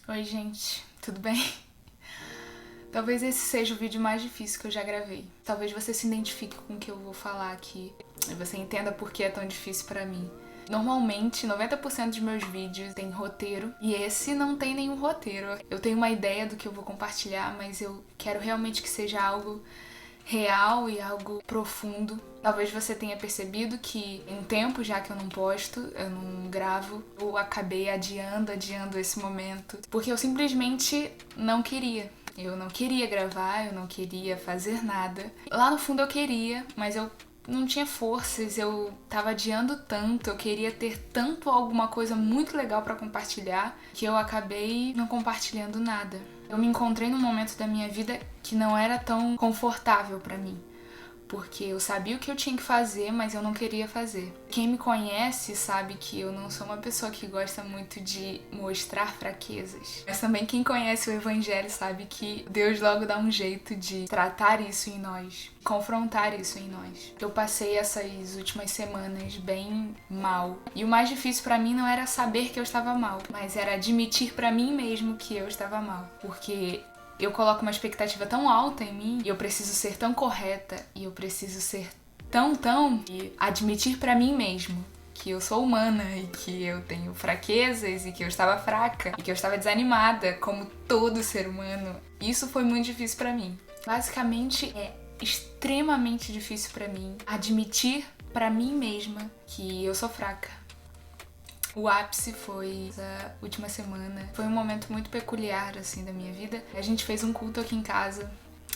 Oi, gente, tudo bem? Talvez esse seja o vídeo mais difícil que eu já gravei. Talvez você se identifique com o que eu vou falar aqui e você entenda por que é tão difícil pra mim. Normalmente, 90% dos meus vídeos tem roteiro e esse não tem nenhum roteiro. Eu tenho uma ideia do que eu vou compartilhar, mas eu quero realmente que seja algo real e algo profundo. Talvez você tenha percebido que em tempo já que eu não posto, eu não gravo, eu acabei adiando esse momento, porque eu simplesmente não queria. Eu não queria gravar, eu não queria fazer nada. Lá no fundo eu queria, mas eu não tinha forças, eu tava adiando tanto, eu queria ter tanto alguma coisa muito legal pra compartilhar, que eu acabei não compartilhando nada. Eu me encontrei num momento da minha vida que não era tão confortável pra mim, porque eu sabia o que eu tinha que fazer, mas eu não queria fazer. Quem me conhece sabe que eu não sou uma pessoa que gosta muito de mostrar fraquezas. Mas também quem conhece o Evangelho sabe que Deus logo dá um jeito de tratar isso em nós, confrontar isso em nós. Eu passei essas últimas semanas bem mal. E o mais difícil pra mim não era saber que eu estava mal, mas era admitir pra mim mesmo que eu estava mal. Porque eu coloco uma expectativa tão alta em mim, e eu preciso ser tão correta, e eu preciso ser e admitir pra mim mesmo que eu sou humana, e que eu tenho fraquezas, e que eu estava fraca, e que eu estava desanimada, como todo ser humano. Isso foi muito difícil pra mim. Basicamente, é extremamente difícil pra mim admitir pra mim mesma que eu sou fraca. O ápice foi essa última semana. Foi um momento muito peculiar, assim, da minha vida. A gente fez um culto aqui em casa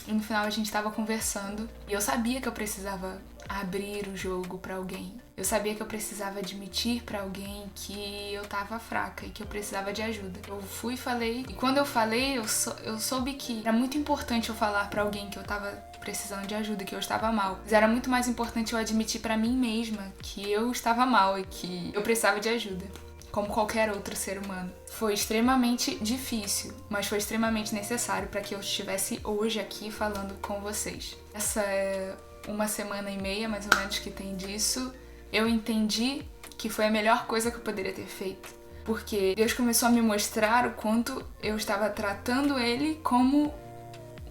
e no final a gente tava conversando. E eu sabia que eu precisava abrir o jogo pra alguém. Eu sabia que eu precisava admitir pra alguém que eu tava fraca e que eu precisava de ajuda. Eu fui e falei. E quando eu falei, eu soube que era muito importante eu falar pra alguém que eu tava precisando de ajuda, que eu estava mal. Mas era muito mais importante eu admitir pra mim mesma que eu estava mal e que eu precisava de ajuda, como qualquer outro ser humano. Foi extremamente difícil, mas foi extremamente necessário para que eu estivesse hoje aqui falando com vocês. Essa é uma semana e meia, mais ou menos, que tem disso. Eu entendi que foi a melhor coisa que eu poderia ter feito, porque Deus começou a me mostrar o quanto eu estava tratando Ele como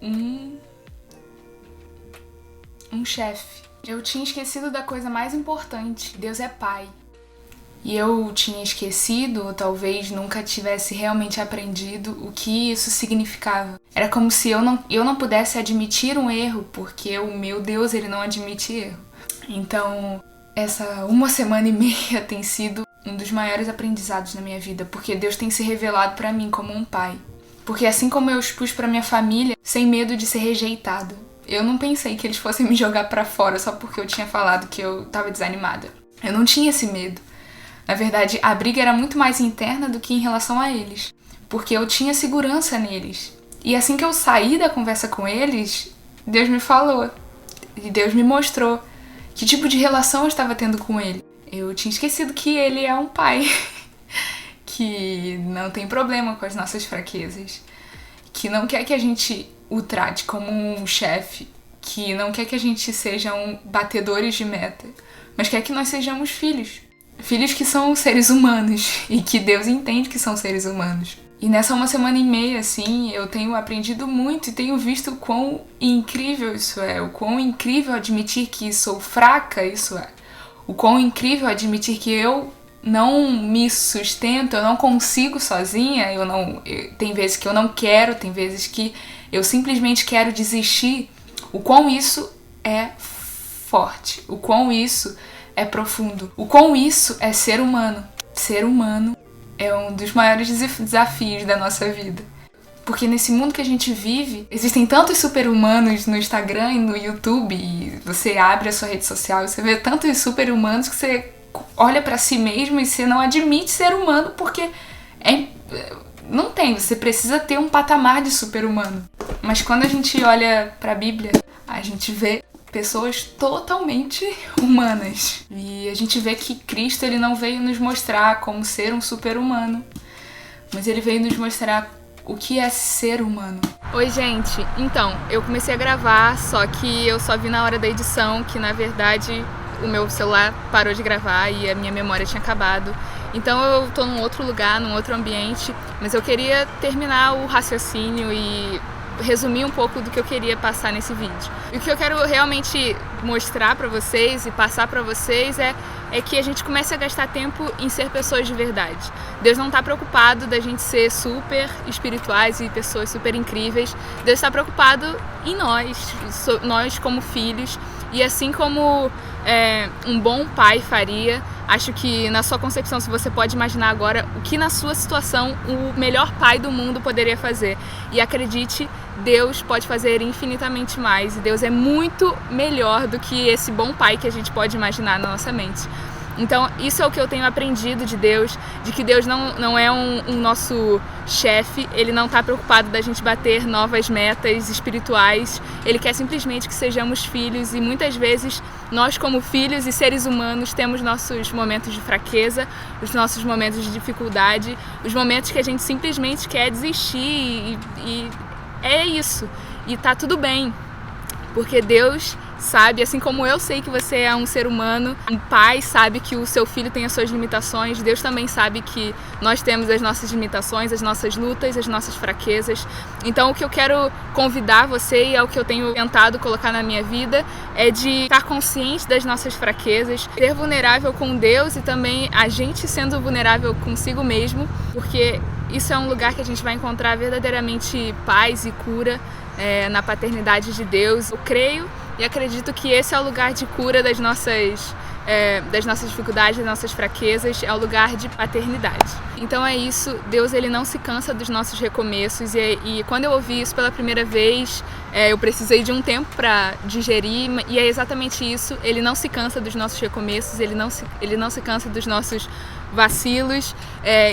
um chefe. Eu tinha esquecido da coisa mais importante. Deus é pai. E eu tinha esquecido, ou talvez nunca tivesse realmente aprendido o que isso significava. Era como se eu não pudesse admitir um erro, porque o meu Deus, ele não admite erro. Então, essa uma semana e meia tem sido um dos maiores aprendizados na minha vida, porque Deus tem se revelado pra mim como um pai. Porque assim como eu expus pra minha família, sem medo de ser rejeitado, eu não pensei que eles fossem me jogar pra fora só porque eu tinha falado que eu tava desanimada. Eu não tinha esse medo. Na verdade, a briga era muito mais interna do que em relação a eles, porque eu tinha segurança neles. E assim que eu saí da conversa com eles, Deus me falou. E Deus me mostrou que tipo de relação eu estava tendo com ele. Eu tinha esquecido que ele é um pai que não tem problema com as nossas fraquezas, que não quer que a gente o trate como um chefe, que não quer que a gente sejam batedores de meta, mas quer que nós sejamos filhos. Filhos que são seres humanos e que Deus entende que são seres humanos. E nessa uma semana e meia, assim, eu tenho aprendido muito e tenho visto o quão incrível isso é, o quão incrível admitir que sou fraca isso é, o quão incrível admitir que eu não me sustento, eu não consigo sozinha, tem vezes que eu não quero, tem vezes que eu simplesmente quero desistir. O quão isso é forte, o quão isso é profundo, o quão isso é ser humano. Ser humano é um dos maiores desafios da nossa vida. Porque nesse mundo que a gente vive, existem tantos super-humanos no Instagram e no YouTube, e você abre a sua rede social e você vê tantos super-humanos que você olha pra si mesmo e você não admite ser humano porque não tem, você precisa ter um patamar de super-humano. Mas quando a gente olha pra Bíblia, a gente vê pessoas totalmente humanas. E a gente vê que Cristo, ele não veio nos mostrar como ser um super-humano, mas ele veio nos mostrar o que é ser humano. Oi, gente. Então, eu comecei a gravar, só que eu só vi na hora da edição que, na verdade, o meu celular parou de gravar e a minha memória tinha acabado. Então eu tô num outro lugar, num outro ambiente, mas eu queria terminar o raciocínio e resumir um pouco do que eu queria passar nesse vídeo. E o que eu quero realmente mostrar pra vocês e passar pra vocês é que a gente comece a gastar tempo em ser pessoas de verdade. Deus não tá preocupado da gente ser super espirituais e pessoas super incríveis. Deus está preocupado em nós como filhos. E assim como um bom pai faria, acho que na sua concepção, se você pode imaginar agora o que na sua situação o melhor pai do mundo poderia fazer. E acredite, Deus pode fazer infinitamente mais. E Deus é muito melhor do que esse bom pai que a gente pode imaginar na nossa mente. Então isso é o que eu tenho aprendido de Deus, de que Deus não é um nosso chefe, Ele não está preocupado da gente bater novas metas espirituais, Ele quer simplesmente que sejamos filhos e muitas vezes nós como filhos e seres humanos temos nossos momentos de fraqueza, os nossos momentos de dificuldade, os momentos que a gente simplesmente quer desistir e é isso, e tá tudo bem, porque Deus sabe, assim como eu sei que você é um ser humano, um pai sabe que o seu filho tem as suas limitações, Deus também sabe que nós temos as nossas limitações, as nossas lutas, as nossas fraquezas. Então o que eu quero convidar você, e é o que eu tenho tentado colocar na minha vida, é de estar consciente das nossas fraquezas, ser vulnerável com Deus e também a gente sendo vulnerável consigo mesmo, porque isso é um lugar que a gente vai encontrar verdadeiramente paz e cura na paternidade de Deus. Eu creio e acredito que esse é o lugar de cura das nossas dificuldades, das nossas fraquezas, é o lugar de paternidade. Então é isso, Deus ele não se cansa dos nossos recomeços e quando eu ouvi isso pela primeira vez, eu precisei de um tempo para digerir e é exatamente isso, Ele não se cansa dos nossos recomeços, Ele não se cansa dos nossos vacilos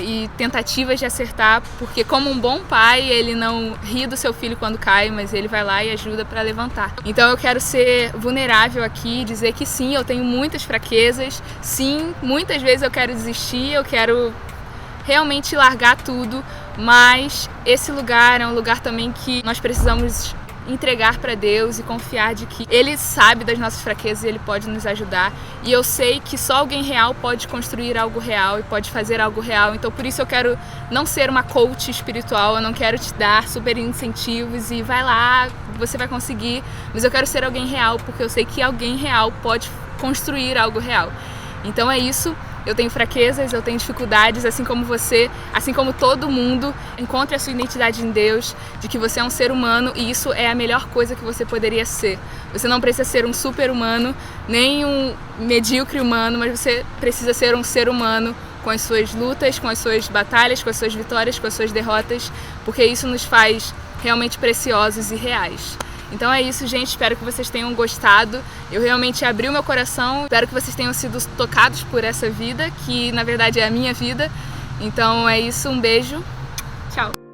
e tentativas de acertar, porque como um bom pai, Ele não ri do seu filho quando cai, mas Ele vai lá e ajuda para levantar. Então eu quero ser vulnerável aqui, dizer que sim, eu tenho muitas fraquezas, sim, muitas vezes eu quero desistir, eu quero realmente largar tudo, mas esse lugar é um lugar também que nós precisamos entregar para Deus e confiar de que Ele sabe das nossas fraquezas e Ele pode nos ajudar. E eu sei que só alguém real pode construir algo real e pode fazer algo real. Então por isso eu quero não ser uma coach espiritual, eu não quero te dar super incentivos e vai lá, você vai conseguir. Mas eu quero ser alguém real porque eu sei que alguém real pode construir algo real. Então é isso. Eu tenho fraquezas, eu tenho dificuldades, assim como você, assim como todo mundo. Encontre a sua identidade em Deus, de que você é um ser humano e isso é a melhor coisa que você poderia ser. Você não precisa ser um super humano, nem um medíocre humano, mas você precisa ser um ser humano com as suas lutas, com as suas batalhas, com as suas vitórias, com as suas derrotas, porque isso nos faz realmente preciosos e reais. Então é isso, gente, espero que vocês tenham gostado. Eu realmente abri o meu coração, espero que vocês tenham sido tocados por essa vida, que na verdade é a minha vida. Então é isso, um beijo, tchau!